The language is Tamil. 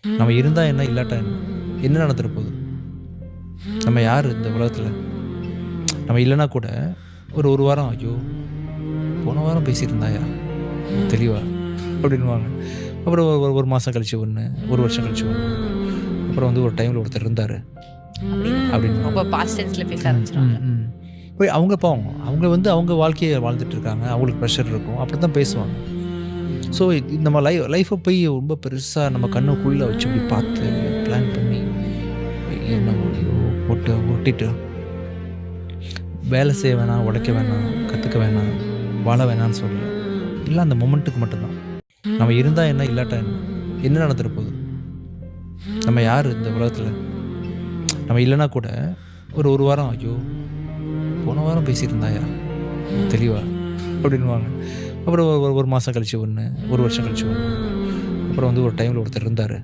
நம்ம இருந்தா என்ன, இல்லாட்டா என்ன? என்ன நடந்துற போகுது? நம்ம யார் இந்த உலகத்துல? நம்ம இல்லன்னா கூட ஒரு வாரம், "ஐயோ! போன வாரம் பேசியிருந்தாயா? தெளிவா" அப்படின்னுவாங்க. அப்புறம் ஒரு 1 மாசம் கழிச்சு ஒண்ணு, 1 வருஷம் கழிச்சு ஒண்ணு. அப்புறம் ஒரு டைம்ல ஒருத்தர் இருந்தாரு அப்படின்னு அப்படின்னுவாங்க. ரொம்ப பாஸ்ட் டென்ஸ்ல பேச ம், ஆரம்பிச்சுருவாங்க. ம், ம். போய் அவங்க பாவம். அவங்க அவங்க வாழ்க்கைய வாழ்ந்துட்டு இருக்காங்க. அவங்களுக்கு ப்ரெஷர் இருக்கும். அப்படித்தான் பேசுவாங்க. ஸோ நம்ம லைஃப்ப போய் ரொம்ப பெருசா நம்ம கண்ணுக்குள்ள வச்சு இப்படி பார்த்து பிளான் பண்ணி என்ன ஐயோ! போட்டு உருட்டிட்டு வேலை செய்ய வேணாம், உழைக்க வேணாம், கத்துக்க வேணாம், வாழ வேணாம்னு சொல்லல. எல்லாம் அந்த மொமெண்ட்டுக்கு மட்டும் தான். நம்ம இருந்தா என்ன, இல்லாட்டா என்ன? என்ன நடந்துற போகுது? நம்ம யார் இந்த உலகத்துல? நம்ம இல்லன்னா கூட ஒரு வாரம், "ஐயோ! போன வாரம் பேசியிருந்தாயா? தெளிவா" அப்படின்னுவாங்க. அப்புறம் ஒரு மாசம் கழிச்சு ஒண்ணு, 1 வருஷம் கழிச்சு ஒண்ணு. அப்புறம் ஒரு டைம்ல ஒருத்தர் இருந்தாரு